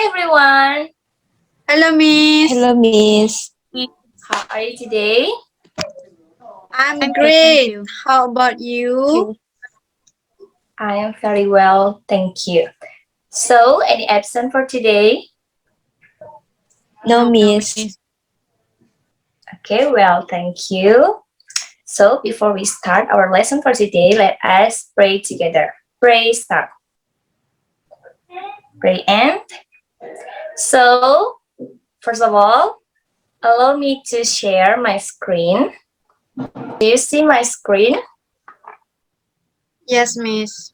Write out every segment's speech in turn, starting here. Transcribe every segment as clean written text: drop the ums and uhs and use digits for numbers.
Hi everyone. Hello, Miss. Hello, Miss. How are you today? I'm I'm good, thank great. you. How about you? You? I am very well, thank you. So, any absent for today? No, No. Miss. Okay, well, thank you. So, before we start our lesson for today, let us pray together. Pray start. Pray end. So, first of all, allow me to share my screen. Do you see my screen? Yes, Miss.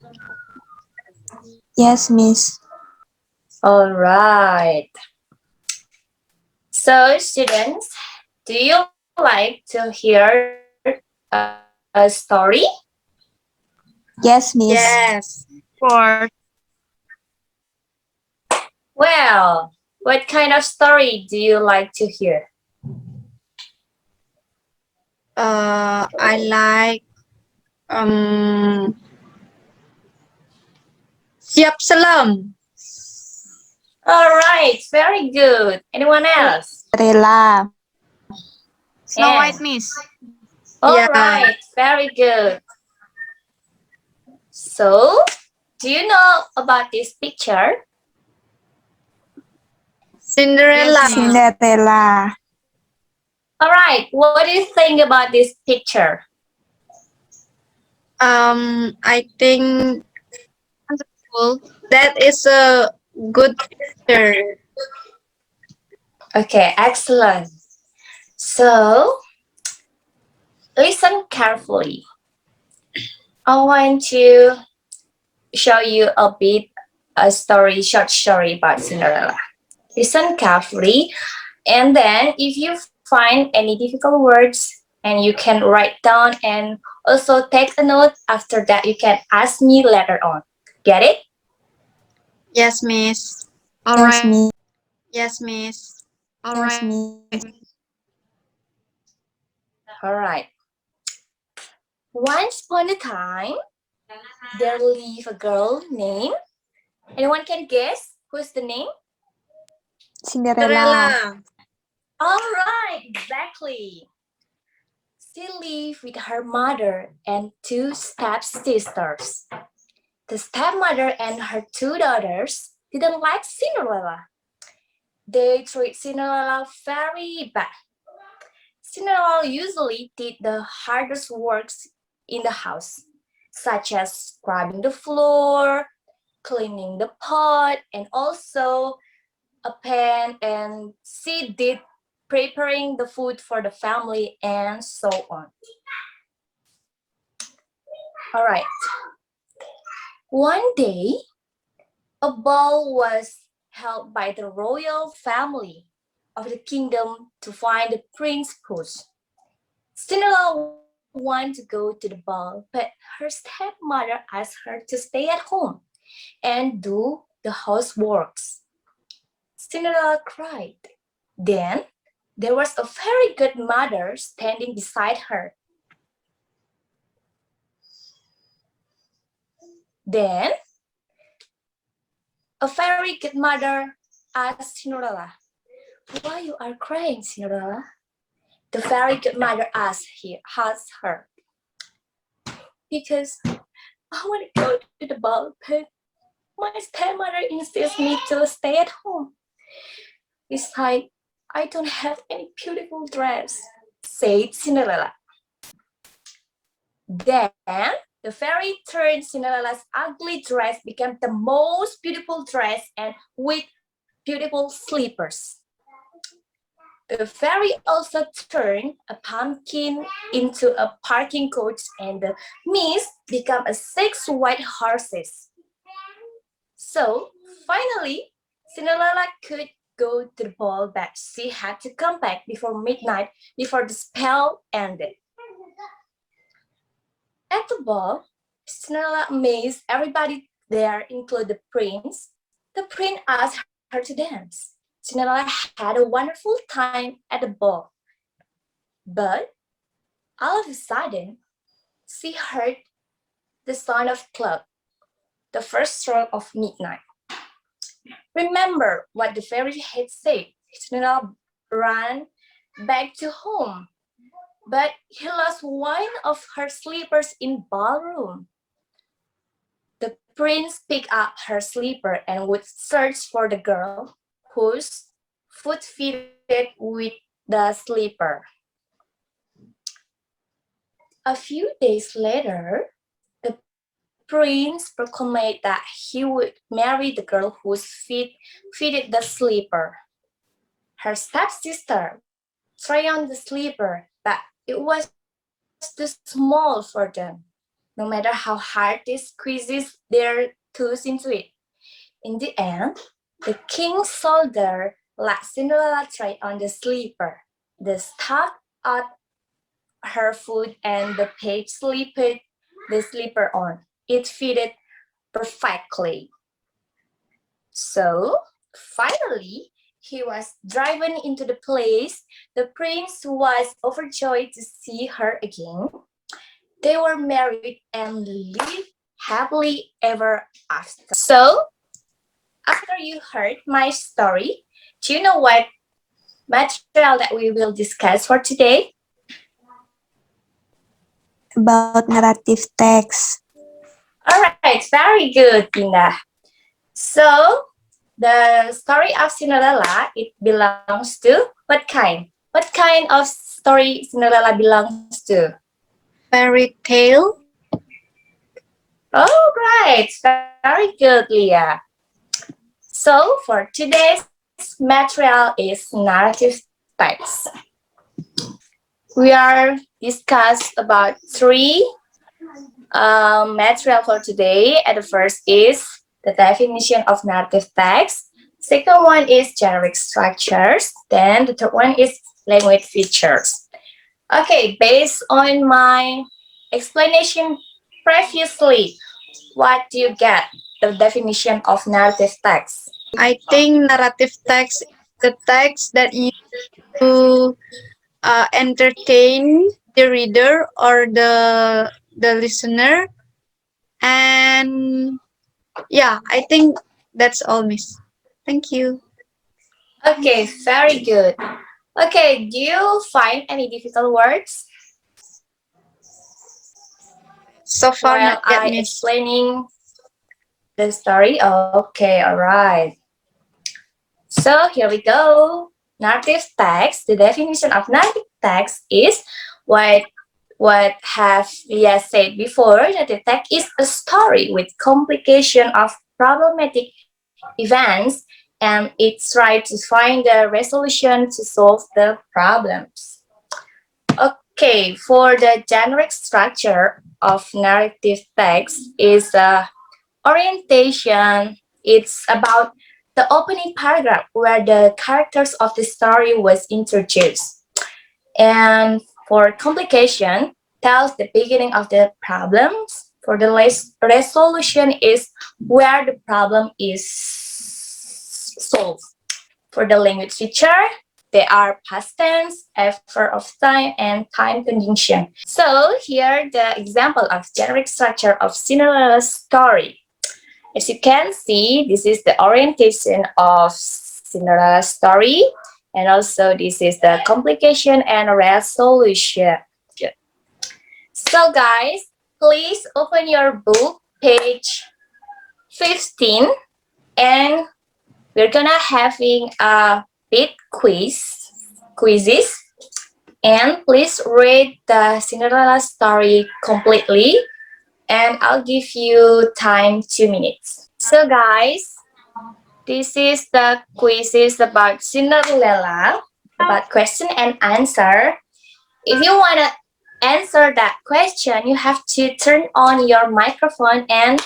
Yes, Miss. All right. So, students, do you like to hear a story? Yes, Miss. Yes. For Well, what kind of story do you like to hear? I like siap selam. All right, very good. Anyone else? Cinderella. Snow And White, Miss. all Yeah. right, very good. So, do you know about this picture? Cinderella. Yes, Miss. Cinderella. All right, what do you think about this picture? I think Wonderful. that is a good picture. Okay, excellent. So, listen carefully. I want to show you a bit a story, short story about Cinderella. Listen carefully, and then if you find any difficult words, and you can write down and also take a note. After that, you can ask me later on. Get it? Yes, Miss. All yes, right. Miss. Yes, Miss. All yes, right. Miss. All right. Once upon a time, there lived a girl named. Anyone can guess who's the name? Cinderella. Cinderella. All right, exactly. She lived with her mother and two stepsisters. The stepmother and her two daughters didn't like Cinderella. They treat Cinderella very bad. Cinderella usually did the hardest works in the house, such as scrubbing the floor, cleaning the pot, and also a pan, and she did preparing the food for the family and so on. All right. One day, a ball was held by the royal family of the kingdom to find the Prince Puss. Cinderella wanted to go to the ball, but her stepmother asked her to stay at home and do the houseworks. Cinderella cried. Then there was a very good mother standing beside her. Then a very good mother asked Cinderella, "Why you are crying, Cinderella?" The very good mother asked her, "Because I want to go to the ball, but my stepmother insists me to stay at home. Besides, I don't have any beautiful dress," said Cinderella. Then the fairy turned Cinderella's ugly dress became the most beautiful dress and with beautiful slippers. The fairy also turned a pumpkin into a parking coach, and the mist became a six white horses. So finally, Cinderella could go to the ball, but she had to come back before midnight before the spell ended. At the ball, Cinderella amazed everybody there, including the prince. The prince asked her to dance. Cinderella had a wonderful time at the ball. But all of a sudden, she heard the sound of clock, the first stroke of midnight. Remember what the fairy had said. Cinderella ran back to home, but he lost one of her slippers in ballroom. The prince picked up her slipper and would search for the girl whose foot fitted with the slipper. A few days later, the prince proclaimed that he would marry the girl whose feet fitted the slipper. Her stepsister tried on the slipper, but it was too small for them. No matter how hard they squeezed their toes into it. In the end, the king's soldier let Cinderella try on the slipper. They stuck out her foot and the page slipped the slipper on. It fitted perfectly. So, finally, he was driven into the place. The prince was overjoyed to see her again. They were married and lived happily ever after. So, after you heard my story, do you know what material that we will discuss for today? About narrative text. All right, very good, Tina. So, the story of Cinderella, it belongs to what kind? What kind of story Cinderella belongs to? Fairy tale. Oh, right. Very good, Leah. So, for today's material is narrative text. We are discuss about three material for today. And the first is the definition of narrative text. Second one is generic structures. Then the third one is language features. Okay, based on my explanation previously, what do you get? The definition of narrative text. I think narrative text is the text that you entertain the reader or the listener. And yeah, I think that's all, Miss. Thank you. Okay, very good. Okay, do you find any difficult words So far, while not yet, I Miss. explaining the story? Okay, all right. So here we go. Narrative text. The definition of narrative text is what have Leah said before. Narrative text is a story with complication of problematic events, and it tries to find the resolution to solve the problems. Okay, for the generic structure of narrative text is orientation. It's about the opening paragraph where the characters of the story was introduced. And for complication, tells the beginning of the problems. For the resolution is where the problem is solved. For the language feature, they are past tense, effort of time, and time conjunction. So here the example of generic structure of Cinderella's story. As you can see, this is the orientation of Cinderella's story, and also this is the complication and resolution. So guys, please open your book, page 15, and we're gonna having a big quizzes, and please read the Cinderella story completely, and I'll give you time 2 minutes. So guys, this is the quizzes about Cinderella, about question and answer. If you wanna answer that question, you have to turn on your microphone, and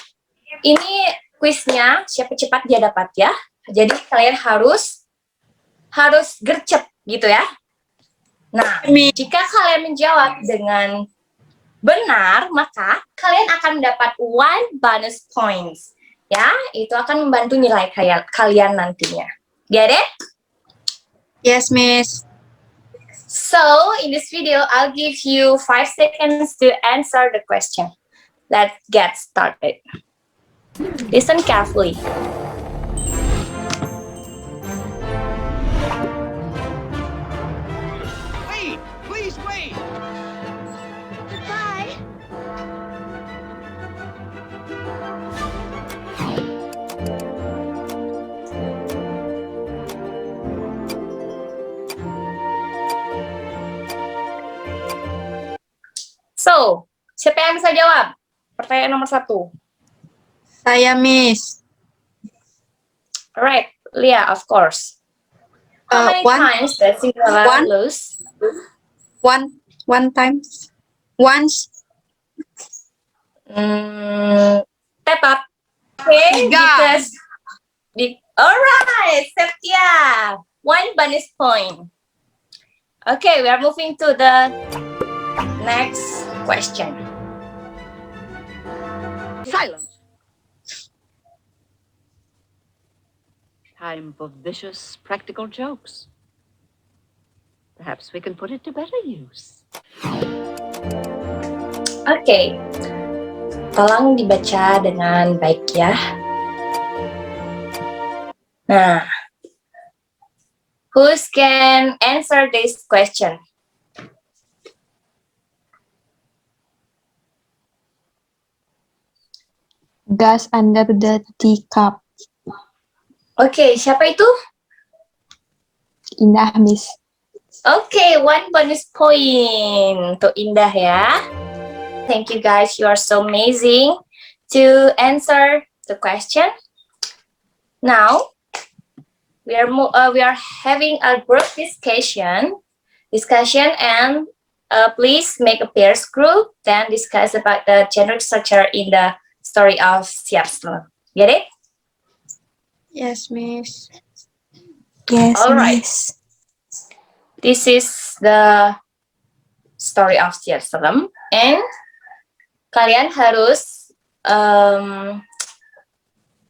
ini quiznya siapa cepat dia dapat ya. Jadi kalian harus gercep gitu ya. Nah, jika kalian menjawab dengan benar, maka kalian akan mendapat 1 bonus points. Ya, itu akan membantu nilai kalian nantinya. Get it? Yes, Miss. So, in this video, I'll give you 5 seconds to answer the question. Let's get started. Listen carefully. So, siapa yang bisa jawab? Pertanyaan nomor 1. Saya, Miss. Alright, Leah, of course. How many One times does Cinderella one. lose? one time. Once. Step up. Okay, 3. because alright, Septia. 1 bonus point. Okay, we are moving to the next question. Silence. Time for vicious practical jokes. Perhaps we can put it to better use. Okay, tolong dibaca dengan baik ya. Nah, who can answer this question? Gas under the teacup. Okay, siapa itu? Indah, Miss. Okay, 1 bonus point untuk Indah ya. Thank you guys, you are so amazing to answer the question. Now, we are having a group discussion, and please make a peers group, then discuss about the generic structure in the story of Siap Selam. Get it? Yes, Miss. Yes, All right. Miss. This is the story of Siap Selam, and kalian harus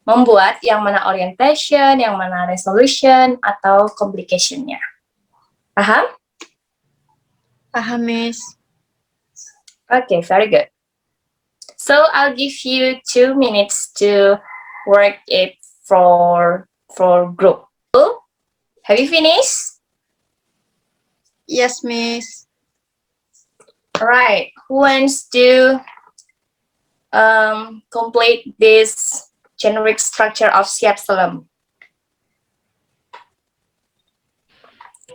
membuat yang mana orientation, yang mana resolution, atau complication-nya. Paham? Paham, Miss. Okay, very good. So I'll give you 2 minutes to work it for group. Have you finished? Yes, Miss. All right. Who wants to complete this generic structure of Siap Selam?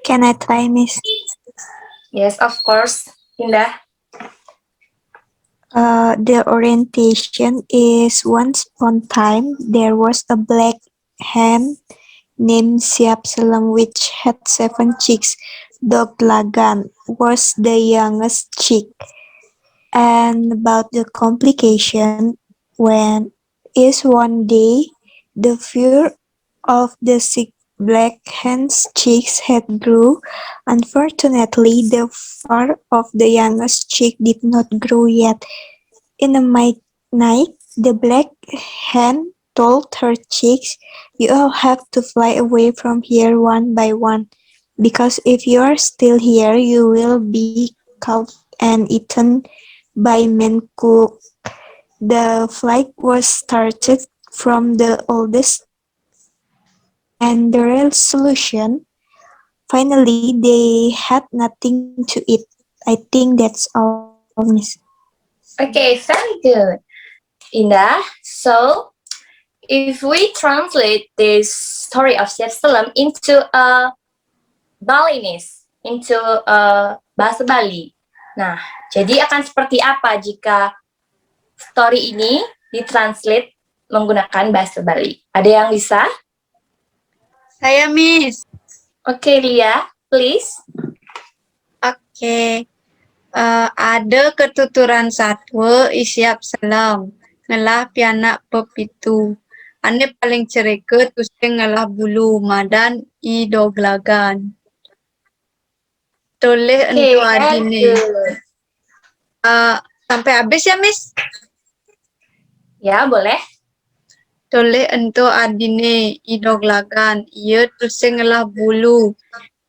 Can I try, Miss? Yes, of course. Indah. The orientation is once upon a time there was a black hen named Siap Selam which had 7 chicks. Dog Lagan was the youngest chick. And about the complication, when is one day the fur of the sick black hen's chicks had grew. Unfortunately, the fur of the youngest chick did not grow yet. In the night, the black hen told her chicks, "You all have to fly away from here one by one, because if you are still here, you will be caught and eaten by men cook." The flight was started from the oldest, and the resolution, finally they had nothing to eat. I think that's all, Miss. Okay, very good. Indah, so if we translate this story of Siap Selam into a Balinese, into bahasa Bali. Nah, jadi akan seperti apa jika story ini ditranslate menggunakan bahasa Bali? Ada yang bisa? Saya, Miss. Oke, Lia, please. Oke. Ada ketuturan satwa isiap selam. Ngelah pianak pepitu. Ane paling cerika tusing ngelah bulu madan i doglagan. Toleh Oke, entu very adine. good. Sampai habis ya, Miss? Ya, boleh. Toleh entu adine i doglagan. Ia tusing ngelah bulu.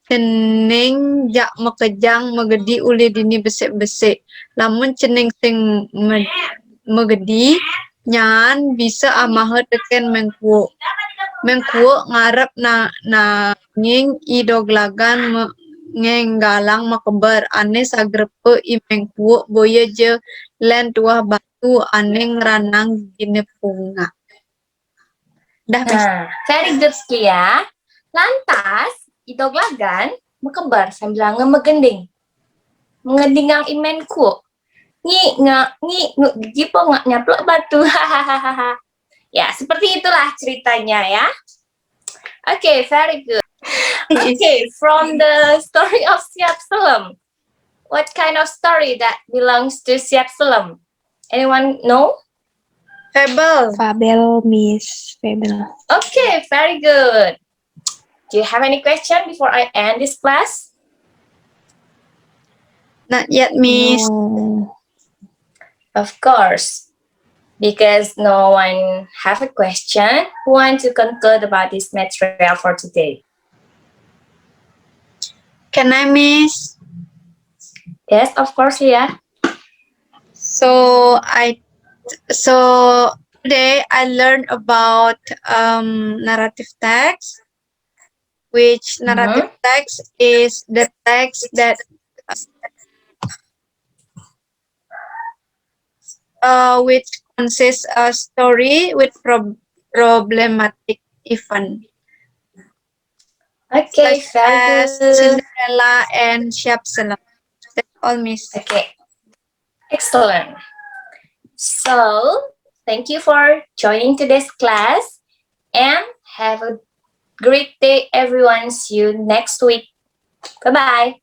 Cening jak mekejang megedi uli dini besek-besek. Lamun cening sing megedi nyan bisa amaha teken mengkuo. Mengkuo ngarep na nging i doglagan ngenggalang makebar ane sagrepe i mengkuo boya je len tuah batu ane ngeranang gine punga. Dah, Miss. Nah, very good, Lia. Lantas, Idoglagan mekebar sambil ngemegending. Mengendingang imenku. ngi gipo nggak nyaplok batu hahaha. Ya, seperti itulah ceritanya ya. Okay, very good. Okay, from the story of Siap Selam, what kind of story that belongs to Siap Selam? Anyone know? Fable. Fabel, Miss. Fabel. Okay, very good. Do you have any question before I end this class? Not yet, Miss. No. Of course, because no one have a question. Who want to conclude about this material for today? Can I, Miss? Yes, of course, yeah. So today I learned about narrative text, which narrative text is the text that which consists a story with problematic event, Okay, such very as good. Cinderella and Shapsalam. That's all, Miss. Okay, excellent. So, thank you for joining today's class and have a great day, everyone. See you next week. Bye bye.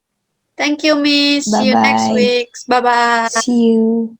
Thank you, Miss. See you next Bye-bye. week. Bye bye. See you.